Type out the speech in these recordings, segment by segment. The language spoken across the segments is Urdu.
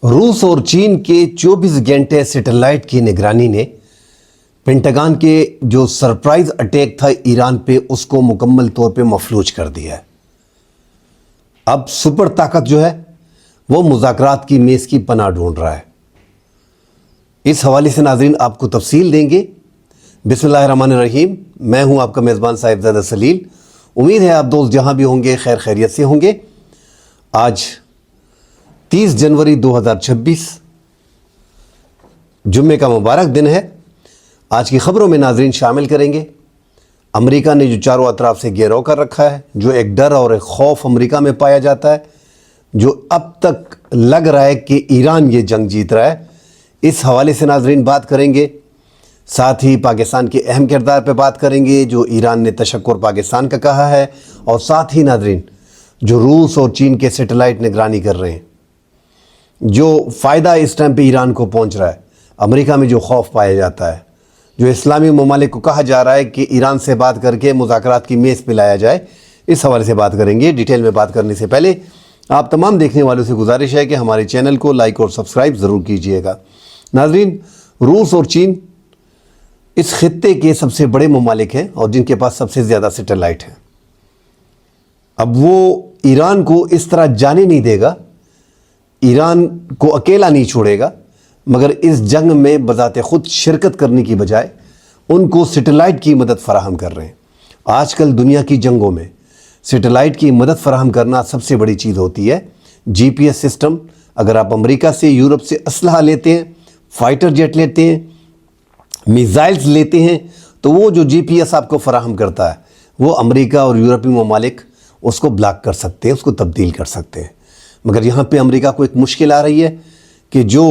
روس اور چین کے 24 گھنٹے سیٹلائٹ کی نگرانی نے پینٹاگن کے جو سرپرائز اٹیک تھا ایران پہ اس کو مکمل طور پہ مفلوج کر دیا ہے۔ اب سپر طاقت جو ہے وہ مذاکرات کی میز کی پناہ ڈھونڈ رہا ہے۔ اس حوالے سے ناظرین آپ کو تفصیل دیں گے۔ بسم اللہ الرحمن الرحیم، میں ہوں آپ کا میزبان صاحبزادہ سلیل۔ امید ہے آپ دوست جہاں بھی ہوں گے خیر خیریت سے ہوں گے۔ آج 30 جنوری 2026 جمعے کا مبارک دن ہے۔ آج کی خبروں میں ناظرین شامل کریں گے امریکہ نے جو چاروں اطراف سے گھیراؤ کر رکھا ہے، جو ایک ڈر اور ایک خوف امریکہ میں پایا جاتا ہے، جو اب تک لگ رہا ہے کہ ایران یہ جنگ جیت رہا ہے، اس حوالے سے ناظرین بات کریں گے۔ ساتھ ہی پاکستان کے اہم کردار پہ بات کریں گے جو ایران نے تشکر پاکستان کا کہا ہے، اور ساتھ ہی ناظرین جو روس اور چین کے سیٹلائٹ نگرانی کر رہے ہیں، جو فائدہ اس ٹائم پہ ایران کو پہنچ رہا ہے، امریکہ میں جو خوف پایا جاتا ہے، جو اسلامی ممالک کو کہا جا رہا ہے کہ ایران سے بات کر کے مذاکرات کی میز پہ لایا جائے، اس حوالے سے بات کریں گے۔ ڈیٹیل میں بات کرنے سے پہلے آپ تمام دیکھنے والوں سے گزارش ہے کہ ہمارے چینل کو لائک اور سبسکرائب ضرور کیجئے گا۔ ناظرین، روس اور چین اس خطے کے سب سے بڑے ممالک ہیں اور جن کے پاس سب سے زیادہ سیٹلائٹ ہیں۔ اب وہ ایران کو اس طرح جانے نہیں دے گا، ایران کو اکیلا نہیں چھوڑے گا، مگر اس جنگ میں بذات خود شرکت کرنے کی بجائے ان کو سیٹلائٹ کی مدد فراہم کر رہے ہیں۔ آج کل دنیا کی جنگوں میں سیٹلائٹ کی مدد فراہم کرنا سب سے بڑی چیز ہوتی ہے۔ جی پی ایس سسٹم، اگر آپ امریکہ سے، یورپ سے اسلحہ لیتے ہیں، فائٹر جیٹ لیتے ہیں، میزائلز لیتے ہیں، تو وہ جو جی پی ایس آپ کو فراہم کرتا ہے وہ امریکہ اور یورپی ممالک اس کو بلاک کر سکتے ہیں، اس کو تبدیل کر سکتے ہیں۔ مگر یہاں پہ امریکہ کو ایک مشکل آ رہی ہے کہ جو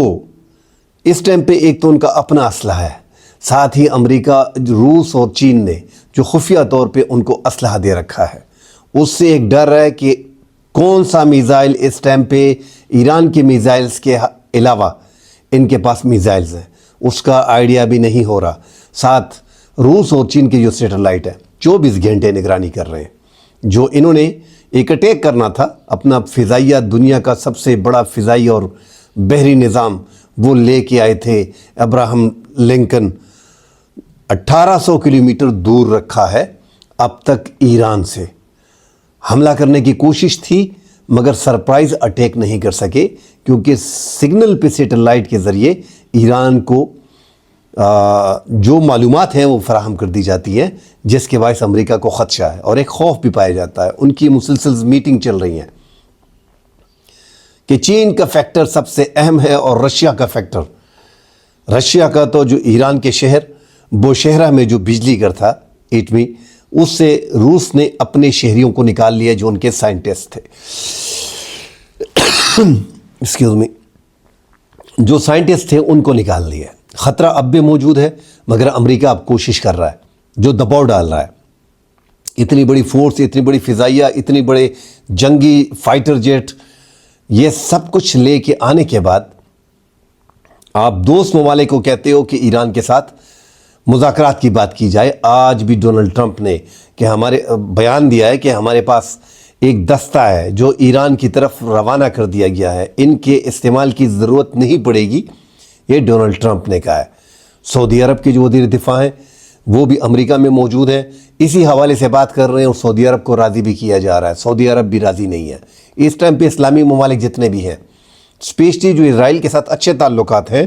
اس ٹائم پہ ایک تو ان کا اپنا اسلحہ ہے، ساتھ ہی امریکہ، روس اور چین نے جو خفیہ طور پہ ان کو اسلحہ دے رکھا ہے، اس سے ایک ڈر ہے کہ کون سا میزائل اس ٹائم پہ ایران کے میزائلز کے علاوہ ان کے پاس میزائلز ہیں، اس کا آئیڈیا بھی نہیں ہو رہا۔ ساتھ روس اور چین کے جو سیٹلائٹ ہے 24 گھنٹے نگرانی کر رہے ہیں۔ جو انہوں نے ایک اٹیک کرنا تھا، اپنا فضائیہ، دنیا کا سب سے بڑا فضائی اور بحری نظام وہ لے کے آئے تھے، ابراہم لنکن 1800 کلومیٹر دور رکھا ہے اب تک ایران سے۔ حملہ کرنے کی کوشش تھی مگر سرپرائز اٹیک نہیں کر سکے، کیونکہ سگنل پہ سیٹلائٹ کے ذریعے ایران کو جو معلومات ہیں وہ فراہم کر دی جاتی ہیں، جس کے باعث امریکہ کو خدشہ ہے اور ایک خوف بھی پایا جاتا ہے۔ ان کی مسلسل میٹنگ چل رہی ہیں کہ چین کا فیکٹر سب سے اہم ہے اور رشیا کا فیکٹر۔ رشیا کا تو جو ایران کے شہر بوشہرہ میں جو بجلی گھر تھا ایٹمی، اس سے روس نے اپنے شہریوں کو نکال لیا جو ان کے سائنٹسٹ تھے۔ ایکسکیوز می، جو سائنٹسٹ تھے ان کو نکال لیا۔ خطرہ اب بھی موجود ہے مگر امریکہ اب کوشش کر رہا ہے، جو دباؤ ڈال رہا ہے۔ اتنی بڑی فورس، اتنی بڑی فضائیہ، اتنی بڑے جنگی فائٹر جیٹ، یہ سب کچھ لے کے آنے کے بعد آپ دوست ممالک کو کہتے ہو کہ ایران کے ساتھ مذاکرات کی بات کی جائے۔ آج بھی ڈونلڈ ٹرمپ نے کہ ہمارے بیان دیا ہے کہ ہمارے پاس ایک دستہ ہے جو ایران کی طرف روانہ کر دیا گیا ہے، ان کے استعمال کی ضرورت نہیں پڑے گی، یہ ڈونلڈ ٹرمپ نے کہا ہے۔ سعودی عرب کے جو وزیر دفاع ہیں وہ بھی امریکہ میں موجود ہیں، اسی حوالے سے بات کر رہے ہیں، اور سعودی عرب کو راضی بھی کیا جا رہا ہے۔ سعودی عرب بھی راضی نہیں ہے اس ٹائم پہ۔ اسلامی ممالک جتنے بھی ہیں، اسپیشلی جو اسرائیل کے ساتھ اچھے تعلقات ہیں،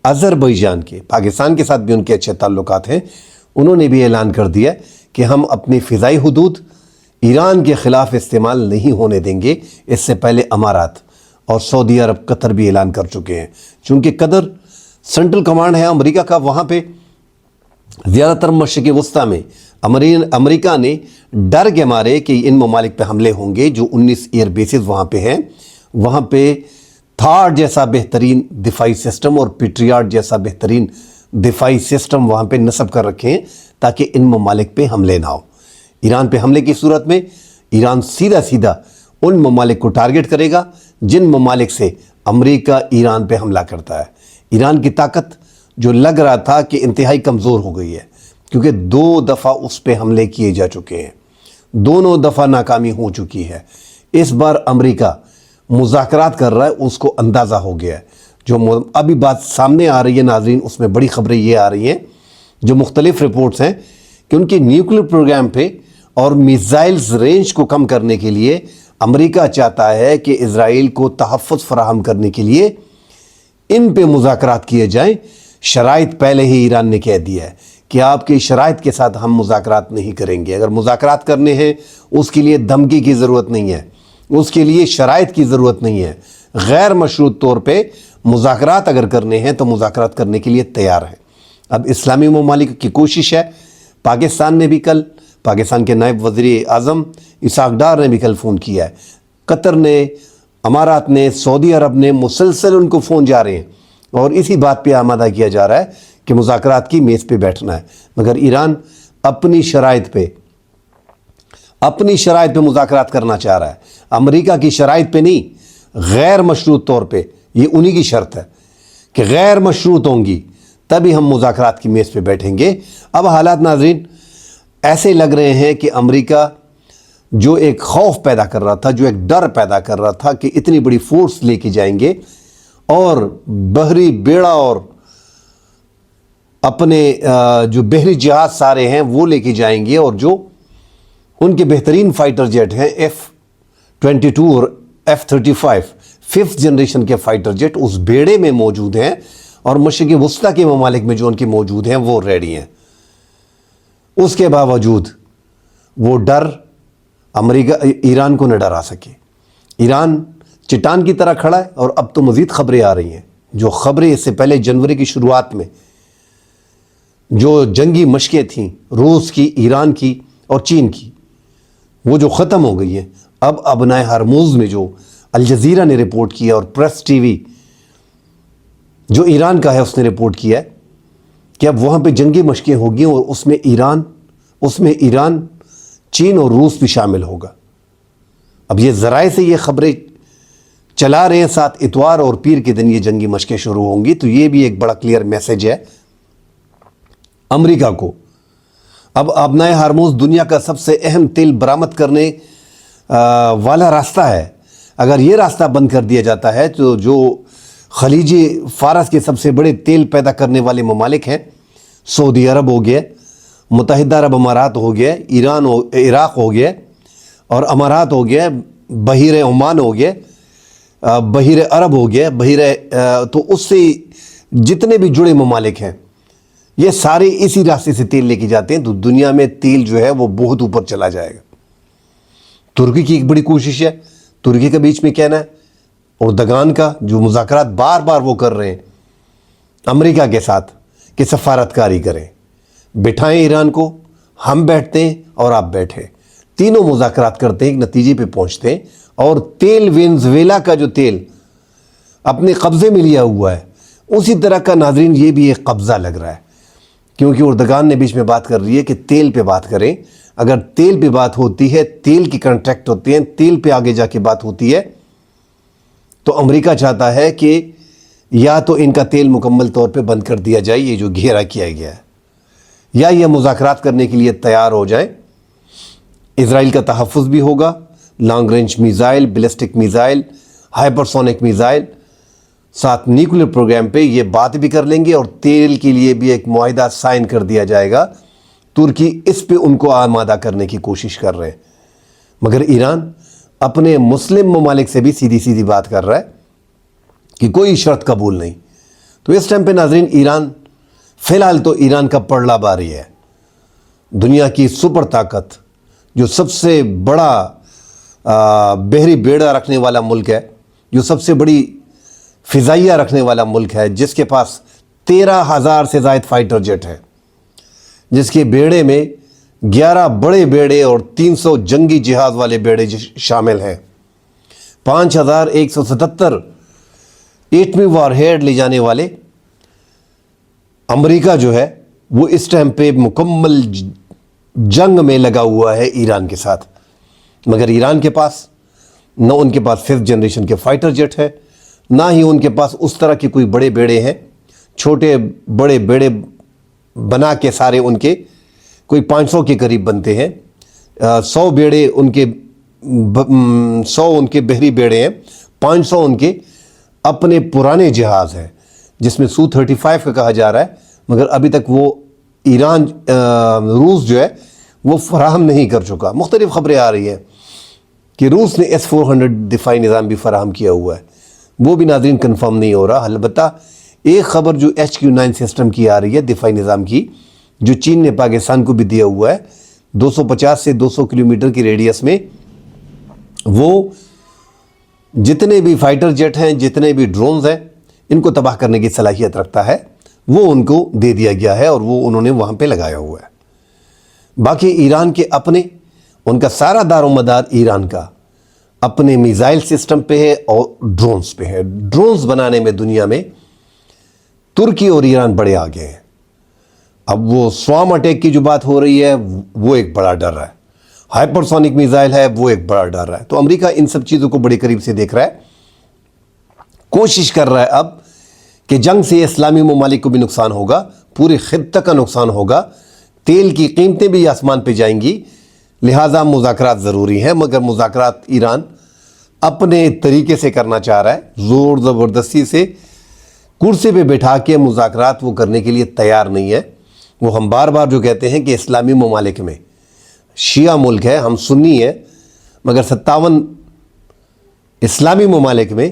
آذربائیجان کے، پاکستان کے ساتھ بھی ان کے اچھے تعلقات ہیں، انہوں نے بھی اعلان کر دیا کہ ہم اپنی فضائی حدود ایران کے خلاف استعمال نہیں ہونے دیں گے۔ اس سے پہلے امارات اور سعودی عرب، قطر بھی اعلان کر چکے ہیں، چونکہ قطر سینٹرل کمانڈ ہے امریکہ کا، وہاں پہ زیادہ تر مشرق وسطیٰ میں امریکہ نے ڈر کے مارے کہ ان ممالک پہ حملے ہوں گے، جو 19 ایئر بیسز وہاں پہ ہیں، وہاں پہ تھاڈ جیسا بہترین دفاعی سسٹم اور پیٹریاٹ جیسا بہترین دفاعی سسٹم وہاں پہ نصب کر رکھے ہیں تاکہ ان ممالک پہ حملے نہ ہو۔ ایران پہ حملے کی صورت میں ایران سیدھا سیدھا ان ممالک کو ٹارگٹ کرے گا جن ممالک سے امریکہ ایران پہ حملہ کرتا ہے۔ ایران کی طاقت جو لگ رہا تھا کہ انتہائی کمزور ہو گئی ہے، کیونکہ 2 دفعہ اس پہ حملے کیے جا چکے ہیں، دونوں دفعہ ناکامی ہو چکی ہے۔ اس بار امریکہ مذاکرات کر رہا ہے اس کو اندازہ ہو گیا ہے. جو ابھی بات سامنے آ رہی ہے ناظرین، اس میں بڑی خبریں یہ آ رہی ہیں جو مختلف رپورٹس ہیں کہ ان کے نیوکلیر پروگرام پہ اور میزائلز رینج کو کم کرنے کے لیے امریکہ چاہتا ہے کہ اسرائیل کو تحفظ فراہم کرنے کے لیے ان پہ مذاکرات کیے جائیں. شرائط پہلے ہی ایران نے کہہ دیا ہے کہ آپ کی شرائط کے ساتھ ہم مذاکرات نہیں کریں گے. اگر مذاکرات کرنے ہیں اس کے لیے دھمکی کی ضرورت نہیں ہے، اس کے لیے شرائط کی ضرورت نہیں ہے. غیر مشروط طور پہ مذاکرات اگر کرنے ہیں تو مذاکرات کرنے کے لیے تیار ہیں. اب اسلامی ممالک کی کوشش ہے. پاکستان نے بھی کل، پاکستان کے نائب وزیر اعظم اسحاق ڈار نے بھی کل فون کیا ہے. قطر نے، امارات نے، سعودی عرب نے مسلسل ان کو فون جا رہے ہیں اور اسی بات پہ آمادہ کیا جا رہا ہے کہ مذاکرات کی میز پہ بیٹھنا ہے. مگر ایران اپنی شرائط پہ مذاکرات کرنا چاہ رہا ہے، امریکہ کی شرائط پہ نہیں، غیر مشروط طور پہ. یہ انہی کی شرط ہے کہ غیر مشروط ہوں گی تبھی ہم مذاکرات کی میز پہ بیٹھیں گے. اب حالات ناظرین ایسے لگ رہے ہیں کہ امریکہ جو ایک خوف پیدا کر رہا تھا، جو ایک ڈر پیدا کر رہا تھا کہ اتنی بڑی فورس لے کے جائیں گے اور بحری بیڑا اور اپنے جو بحری جہاز سارے ہیں وہ لے کے جائیں گے، اور جو ان کے بہترین فائٹر جیٹ ہیں F-22 اور F-35 5th جنریشن کے فائٹر جیٹ اس بیڑے میں موجود ہیں، اور مشرق وسطیٰ کے ممالک میں جو ان کے موجود ہیں وہ ریڈی ہیں. اس کے باوجود وہ ڈر امریکہ ایران کو نہ ڈرا سکے. ایران چٹان کی طرح کھڑا ہے. اور اب تو مزید خبریں آ رہی ہیں، جو خبریں اس سے پہلے جنوری کی شروعات میں جو جنگی مشقیں تھیں روس کی، ایران کی اور چین کی، وہ جو ختم ہو گئی ہیں. اب ابنائے ہرموز میں جو الجزیرہ نے رپورٹ کیا اور پریس ٹی وی جو ایران کا ہے اس نے رپورٹ کیا ہے کہ اب وہاں پہ جنگی مشقیں ہوگی اور اس میں ایران، چین اور روس بھی شامل ہوگا. اب یہ ذرائع سے یہ خبریں چلا رہے ہیں، ساتھ اتوار اور پیر کے دن یہ جنگی مشقیں شروع ہوں گی. تو یہ بھی ایک بڑا کلیئر میسج ہے امریکہ کو. اب ابنائے ہرموز دنیا کا سب سے اہم تیل برآمد کرنے والا راستہ ہے. اگر یہ راستہ بند کر دیا جاتا ہے تو جو خلیج فارس کے سب سے بڑے تیل پیدا کرنے والے ممالک ہیں، سعودی عرب ہو گیا، متحدہ عرب امارات ہو گیا، ایران عراق ہو گیا اور امارات ہو گیا، بحیرہ عمان ہو گیا، بحیرہ عرب ہو گیا، تو اس سے جتنے بھی جڑے ممالک ہیں یہ سارے اسی راستے سے تیل لے کے جاتے ہیں. تو دنیا میں تیل جو ہے وہ بہت اوپر چلا جائے گا. ترکی کی ایک بڑی کوشش ہے، ترکی کے بیچ میں کہنا ہے، اردگان کا جو مذاکرات بار بار وہ کر رہے ہیں امریکہ کے ساتھ کہ سفارتکاری کریں، بٹھائیں ایران کو، ہم بیٹھتے ہیں اور آپ بیٹھیں، تینوں مذاکرات کرتے ہیں، ایک نتیجے پہ پہنچتے ہیں. اور تیل وینزویلا کا جو تیل اپنے قبضے میں لیا ہوا ہے اسی طرح کا ناظرین یہ بھی ایک قبضہ لگ رہا ہے، کیونکہ اردگان نے بیچ میں بات کر رہی ہے کہ تیل پہ بات کریں. اگر تیل پہ بات ہوتی ہے، تیل کی کنٹریکٹ ہوتے ہیں، تیل پہ آگے جا کے بات ہوتی ہے، تو امریکہ چاہتا ہے کہ یا تو ان کا تیل مکمل طور پہ بند کر دیا جائے، یہ جو گھیرا کیا گیا ہے، یا یہ مذاکرات کرنے کے لیے تیار ہو جائے. اسرائیل کا تحفظ بھی ہوگا، long range missile, ballistic missile, hypersonic missile, ساتھ نیوکلیر پروگرام پہ یہ بات بھی کر لیں گے، اور تیل کے لیے بھی ایک معاہدہ سائن کر دیا جائے گا. ترکی اس پہ ان کو آمادہ کرنے کی کوشش کر رہے ہیں. مگر ایران اپنے مسلم ممالک سے بھی سیدھی سیدھی بات کر رہا ہے کہ کوئی شرط قبول نہیں. تو اس ٹائم پہ ناظرین ایران فی الحال تو ایران کا پڑلا باری ہے. دنیا کی سپر طاقت، جو سب سے بڑا بحری بیڑا رکھنے والا ملک ہے، جو سب سے بڑی فضائیہ رکھنے والا ملک ہے، جس کے پاس 13,000 سے زائد فائٹر جیٹ ہے، جس کے بیڑے میں 11 بڑے بیڑے اور 300 جنگی جہاز والے بیڑے شامل ہیں، 5,177 ایٹمی وار ہیڈ لے جانے والے. امریکہ جو ہے وہ اس ٹائم پہ مکمل جنگ میں لگا ہوا ہے ایران کے ساتھ. مگر ایران کے پاس نہ ان کے پاس 5th جنریشن کے فائٹر جیٹ ہے، نہ ہی ان کے پاس اس طرح کے کوئی بڑے بیڑے ہیں. چھوٹے بڑے بیڑے بنا کے سارے ان کے کوئی 500 کے قریب بنتے ہیں. 100 بیڑے ان کے 100 ان کے بحری بیڑے ہیں، 500 ان کے اپنے پرانے جہاز ہیں جس میں Su-35 کا کہا جا رہا ہے، مگر ابھی تک وہ ایران روس جو ہے وہ فراہم نہیں کر چکا۔ مختلف خبریں آ رہی ہیں کہ روس نے S-400 دفاعی نظام بھی فراہم کیا ہوا ہے، وہ بھی ناظرین کنفرم نہیں ہو رہا۔ البتہ ایک خبر جو HQ-9 سسٹم کی آ رہی ہے دفاعی نظام کی، جو چین نے پاکستان کو بھی دیا ہوا ہے، 250 سے 200 کلومیٹر کی ریڈیس میں وہ جتنے بھی فائٹر جیٹ ہیں، جتنے بھی ڈرونز ہیں، ان کو تباہ کرنے کی صلاحیت رکھتا ہے، وہ ان کو دے دیا گیا ہے اور وہ انہوں نے وہاں پہ لگایا ہوا ہے۔ باقی ایران کے اپنے، ان کا سارا دار و مدار ایران کا اپنے میزائل سسٹم پہ ہے اور ڈرونز پہ ہے۔ ڈرونز بنانے میں دنیا میں ترکی اور ایران بڑے آگے ہیں۔ اب وہ سوام اٹیک کی جو بات ہو رہی ہے وہ ایک بڑا ڈر ہے، ہائپرسونک میزائل ہے وہ ایک بڑا ڈر ہے۔ تو امریکہ ان سب چیزوں کو بڑے قریب سے دیکھ رہا ہے، کوشش کر رہا ہے اب کہ جنگ سے اسلامی ممالک کو بھی نقصان ہوگا، پورے خطے کا نقصان ہوگا، تیل کی قیمتیں بھی آسمان پہ جائیں گی، لہٰذا مذاکرات ضروری ہیں۔ مگر مذاکرات ایران اپنے طریقے سے کرنا چاہ رہا ہے، زور زبردستی سے کرسی پہ بٹھا کے مذاکرات وہ کرنے کے لیے تیار نہیں ہے۔ وہ ہم بار بار جو کہتے ہیں کہ اسلامی ممالک میں شیعہ ملک ہے، ہم سنی ہے، مگر 57 اسلامی ممالک میں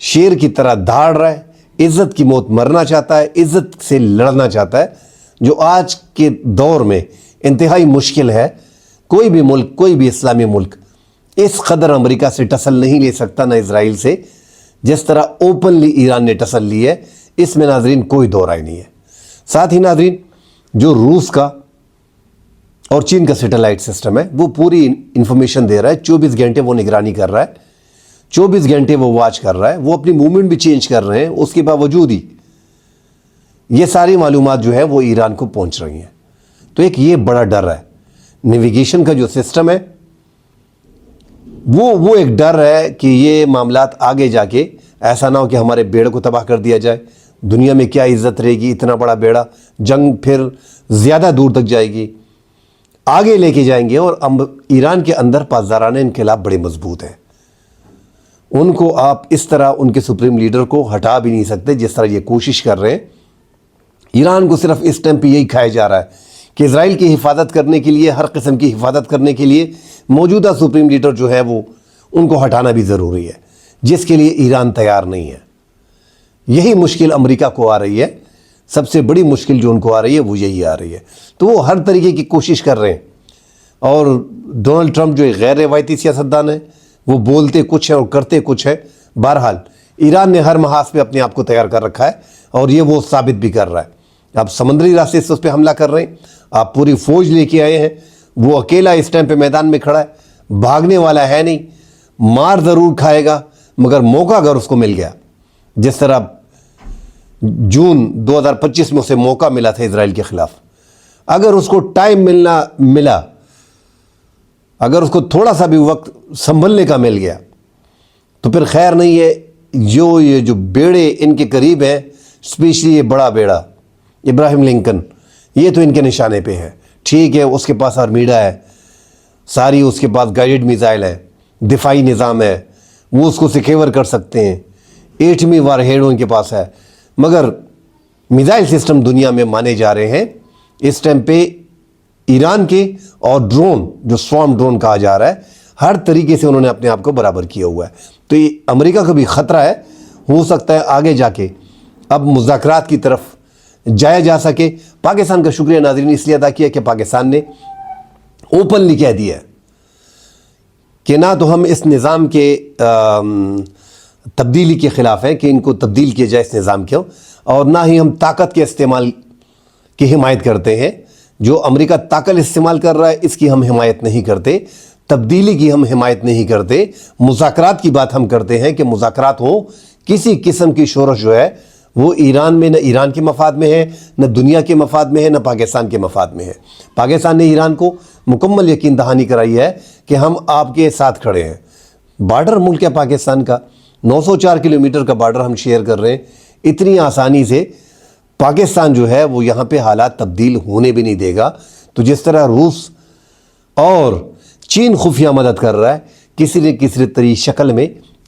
شیر کی طرح دھاڑ رہا ہے، عزت کی موت مرنا چاہتا ہے، عزت سے لڑنا چاہتا ہے، جو آج کے دور میں انتہائی مشکل ہے۔ کوئی بھی ملک، کوئی بھی اسلامی ملک اس قدر امریکہ سے ٹسل نہیں لے سکتا، نہ اسرائیل سے، جس طرح اوپنلی ایران نے ٹسل لی ہے۔ اس میں ناظرین کوئی دو رائے نہیں ہے۔ ساتھ ہی ناظرین جو روس کا اور چین کا سیٹلائٹ سسٹم ہے وہ پوری انفارمیشن دے رہا ہے، 24 گھنٹے وہ نگرانی کر رہا ہے، 24 گھنٹے وہ واچ کر رہا ہے، وہ اپنی موومنٹ بھی چینج کر رہے ہیں، اس کے باوجود ہی یہ ساری معلومات جو ہے وہ ایران کو پہنچ رہی ہیں۔ تو ایک یہ بڑا ڈر ہے، نیویگیشن کا جو سسٹم ہے وہ ایک ڈر ہے کہ یہ معاملات آگے جا کے ایسا نہ ہو کہ ہمارے بیڑے کو تباہ کر دیا جائے۔ دنیا میں کیا عزت رہے گی، اتنا بڑا بیڑا، جنگ پھر زیادہ دور تک جائے گی، آگے لے کے جائیں گے۔ اور ایران کے اندر پاسدارانہ انقلاب بڑے مضبوط ہیں، ان کو آپ اس طرح ان کے سپریم لیڈر کو ہٹا بھی نہیں سکتے جس طرح یہ کوشش کر رہے ہیں۔ ایران کو صرف اس ٹائم پہ یہی کھایا جا رہا ہے کہ اسرائیل کی حفاظت کرنے کے لیے، ہر قسم کی حفاظت کرنے کے لیے موجودہ سپریم لیڈر جو ہے وہ ان کو ہٹانا بھی ضروری ہے، جس کے لیے ایران تیار نہیں ہے۔ یہی مشکل امریکہ کو آ رہی ہے، سب سے بڑی مشکل جو ان کو آ رہی ہے وہ یہی آ رہی ہے۔ تو وہ ہر طریقے کی کوشش کر رہے ہیں، اور ڈونلڈ ٹرمپ جو ایک غیر روایتی سیاستدان ہے، وہ بولتے کچھ ہیں اور کرتے کچھ ہیں۔ بہرحال ایران نے ہر محاذ پہ اپنے آپ کو تیار کر رکھا ہے، اور یہ وہ ثابت بھی کر رہا ہے۔ آپ سمندری راستے سے اس پہ حملہ کر رہے ہیں، آپ پوری فوج لے کے آئے ہیں، وہ اکیلا اس ٹائم پہ میدان میں کھڑا ہے، بھاگنے والا ہے نہیں، مار ضرور کھائے گا مگر موقع اگر اس کو مل گیا، جس طرح جون 2025 میں اسے موقع ملا تھا اسرائیل کے خلاف، اگر اس کو ٹائم ملا، اگر اس کو تھوڑا سا بھی وقت سنبھلنے کا مل گیا، تو پھر خیر نہیں ہے۔ یہ جو بیڑے ان کے قریب ہیں، اسپیشلی یہ بڑا بیڑا ابراہیم لنکن، یہ تو ان کے نشانے پہ ہے۔ ٹھیک ہے، اس کے پاس آرمیڈا ہے، ساری اس کے پاس گائیڈڈ میزائل ہے، دفاعی نظام ہے، وہ اس کو سیکیور کر سکتے ہیں، ایٹمی وار ہیڈ ان کے پاس ہے، مگر میزائل سسٹم دنیا میں مانے جا رہے ہیں اس ٹائم پہ ایران کے، اور ڈرون جو سوام ڈرون کہا جا رہا ہے، ہر طریقے سے انہوں نے اپنے آپ کو برابر کیا ہوا ہے۔ تو یہ امریکہ کا بھی خطرہ ہے، ہو سکتا ہے آگے جا کے اب مذاکرات کی طرف جایا جا سکے۔ پاکستان کا شکریہ ناظرین اس لیے ادا کیا کہ پاکستان نے اوپنلی کہہ دیا کہ نہ تو ہم اس نظام کے تبدیلی کے خلاف ہیں کہ ان کو تبدیل کیا جائے اس نظام کے، اور نہ ہی ہم طاقت کے استعمال کی حمایت کرتے ہیں۔ جو امریکہ طاقت استعمال کر رہا ہے اس کی ہم حمایت نہیں کرتے، تبدیلی کی ہم حمایت نہیں کرتے، مذاکرات کی بات ہم کرتے ہیں کہ مذاکرات ہوں۔ کسی قسم کی شورش جو ہے وہ ایران میں، نہ ایران کے مفاد میں ہے، نہ دنیا کے مفاد میں ہے، نہ پاکستان کے مفاد میں ہے۔ پاکستان نے ایران کو مکمل یقین دہانی کرائی ہے کہ ہم آپ کے ساتھ کھڑے ہیں۔ بارڈر ملک ہے پاکستان کا، 904 کلومیٹر کا بارڈر ہم شیئر کر رہے ہیں۔ اتنی آسانی سے پاکستان جو ہے وہ یہاں پہ حالات تبدیل ہونے بھی نہیں دے گا۔ تو جس طرح روس اور چین خفیہ مدد کر رہا ہے کسی نہ کسی شکل میں،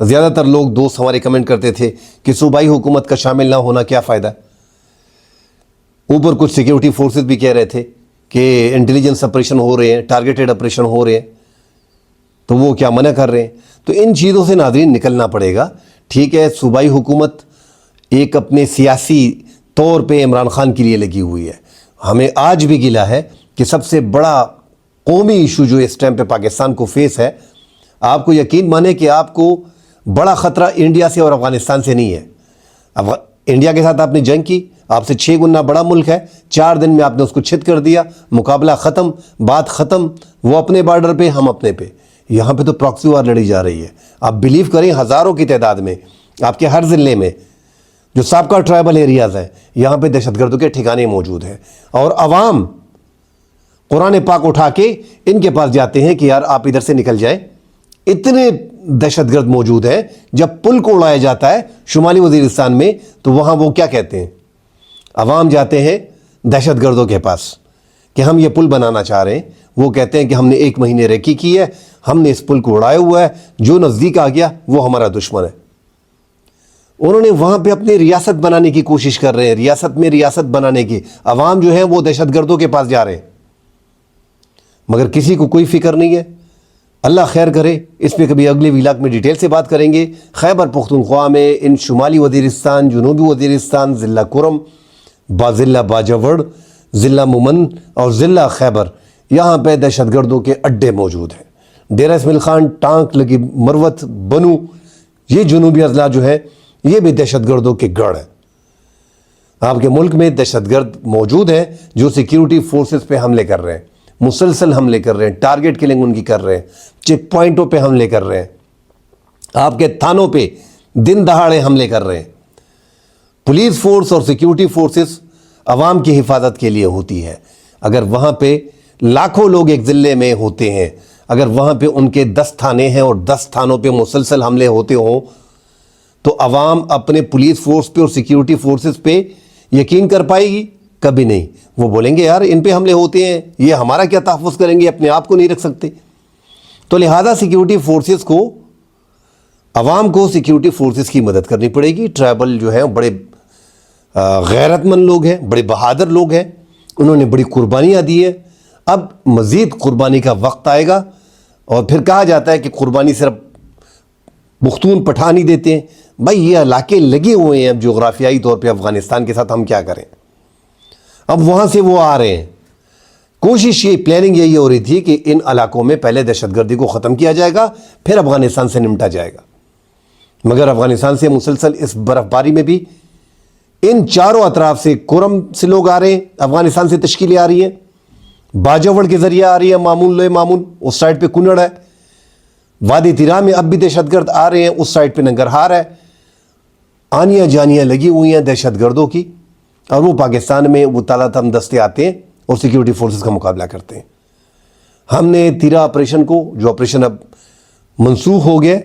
زیادہ تر لوگ دوست ہمارے کمنٹ کرتے تھے کہ صوبائی حکومت کا شامل نہ ہونا کیا فائدہ. اوپر کچھ سیکیورٹی فورسز بھی کہہ رہے تھے کہ انٹیلیجنس آپریشن ہو رہے ہیں, ٹارگیٹڈ آپریشن ہو رہے ہیں, تو وہ کیا منع کر رہے ہیں. تو ان چیزوں سے ناظرین نکلنا پڑے گا. ٹھیک ہے, صوبائی حکومت ایک اپنے سیاسی طور پہ عمران خان کے لیے لگی ہوئی ہے. ہمیں آج بھی گلا ہے کہ سب سے بڑا قومی ایشو جو اس ٹائم پہ پاکستان کو فیس ہے, آپ کو یقین مانے کہ آپ کو بڑا خطرہ انڈیا سے اور افغانستان سے نہیں ہے. انڈیا کے ساتھ آپ نے جنگ کی, آپ سے 6 گنا بڑا ملک ہے, 4 دن میں آپ نے اس کو چھت کر دیا, مقابلہ ختم, بات ختم. وہ اپنے بارڈر پہ, ہم اپنے پہ. یہاں پہ تو پراکسی وار لڑی جا رہی ہے. آپ بلیو کریں, ہزاروں کی تعداد میں آپ کے ہر ضلع میں جو سابقہ ٹرائبل ایریاز ہیں, یہاں پہ دہشت گردوں کے ٹھکانے موجود ہیں. اور عوام قرآن پاک اٹھا کے ان کے پاس جاتے ہیں کہ یار آپ ادھر سے نکل جائیں. اتنے دہشت گرد موجود ہیں. جب پل کو اڑایا جاتا ہے شمالی وزیرستان میں, تو وہاں وہ کیا کہتے ہیں, عوام جاتے ہیں دہشت گردوں کے پاس کہ ہم یہ پل بنانا چاہ رہے ہیں. وہ کہتے ہیں کہ ہم نے 1 مہینے ریکی کی ہے, ہم نے اس پل کو اڑایا ہوا ہے, جو نزدیک آ گیا وہ ہمارا دشمن ہے. انہوں نے وہاں پہ اپنی ریاست بنانے کی کوشش کر رہے ہیں, ریاست میں ریاست بنانے کی. عوام جو ہے وہ دہشت گردوں کے پاس جا رہے ہیں, مگر کسی کو کوئی فکر نہیں ہے. اللہ خیر کرے, اس پہ کبھی اگلے ویلاگ میں ڈیٹیل سے بات کریں گے. خیبر پختونخوا میں ان شمالی وزیرستان, جنوبی وزیرستان, ضلع کرم, ضلع باجوڑ, ضلع مومن اور ضلع خیبر, یہاں پہ دہشت گردوں کے اڈے موجود ہیں. ڈیرہ اسماعیل خان, ٹانک لگی, مروت, بنو, یہ جنوبی اضلاع جو ہے یہ بھی دہشت گردوں کے گڑھ ہیں. آپ کے ملک میں دہشت گرد موجود ہیں جو سیکیورٹی فورسز پہ حملے کر رہے ہیں, مسلسل حملے کر رہے ہیں, ٹارگٹ کلنگ ان کی کر رہے ہیں, چیک پوائنٹوں پہ حملے کر رہے ہیں, آپ کے تھانوں پہ دن دہاڑے حملے کر رہے ہیں. پولیس فورس اور سیکیورٹی فورسز عوام کی حفاظت کے لیے ہوتی ہے. اگر وہاں پہ لاکھوں لوگ ایک ضلع میں ہوتے ہیں, اگر وہاں پہ ان کے 10 تھانے ہیں اور 10 تھانوں پہ مسلسل حملے ہوتے ہوں, تو عوام اپنے پولیس فورس پہ اور سیکیورٹی فورسز پہ یقین کر پائے گی؟ کبھی نہیں. وہ بولیں گے یار ان پہ حملے ہوتے ہیں, یہ ہمارا کیا تحفظ کریں گے, اپنے آپ کو نہیں رکھ سکتے. تو لہذا سیکیورٹی فورسز کو, عوام کو سیکیورٹی فورسز کی مدد کرنی پڑے گی. ٹرائبل جو ہیں بڑے غیرت مند لوگ ہیں, بڑے بہادر لوگ ہیں, انہوں نے بڑی قربانیاں دی ہیں. اب مزید قربانی کا وقت آئے گا. اور پھر کہا جاتا ہے کہ قربانی صرف پختون پٹھان ہی دیتے ہیں. بھائی یہ علاقے لگے ہوئے ہیں اب جغرافیائی طور پہ افغانستان کے ساتھ, ہم کیا کریں. اب وہاں سے وہ آ رہے ہیں. کوشش یہ, پلاننگ یہی ہو رہی تھی کہ ان علاقوں میں پہلے دہشت گردی کو ختم کیا جائے گا, پھر افغانستان سے نمٹا جائے گا. مگر افغانستان سے مسلسل اس برف باری میں بھی ان چاروں اطراف سے, کرم سے لوگ آ رہے ہیں, افغانستان سے تشکیلیں آ رہی ہیں, باجوڑ کے ذریعے آ رہی ہے, مامون لوئے مامون, اس سائڈ پہ کنڑ ہے, وادی تیرا میں اب بھی دہشت گرد آ رہے ہیں, اس سائڈ پہ ننگرہار ہے. آنیاں جانیاں لگی ہوئی ہیں دہشت گردوں کی, اور وہ پاکستان میں وہ تالا تم دستے آتے ہیں اور سیکیورٹی فورسز کا مقابلہ کرتے ہیں. ہم نے تیرا آپریشن کو, جو آپریشن اب منسوخ ہو گیا,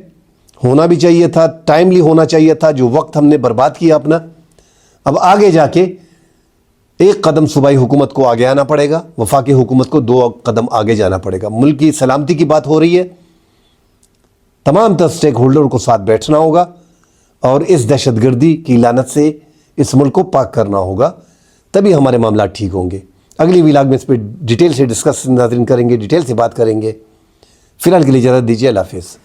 ہونا بھی چاہیے تھا, ٹائملی ہونا چاہیے تھا, جو وقت ہم نے برباد کیا اپنا, اب آگے جا کے ایک قدم صوبائی حکومت کو آگے آنا پڑے گا, وفاقی حکومت کو 2 قدم آگے جانا پڑے گا. ملک کی سلامتی کی بات ہو رہی ہے, تمام تر سٹیک ہولڈر کو ساتھ بیٹھنا ہوگا اور اس دہشت گردی کی لعنت سے اس ملک کو پاک کرنا ہوگا, تبھی ہمارے معاملات ٹھیک ہوں گے. اگلی ویلاگ میں اس پہ ڈیٹیل سے ڈسکس ناظرین کریں گے, ڈیٹیل سے بات کریں گے. فی الحال کے لیے اجازت دیجیے, اللہ حافظ.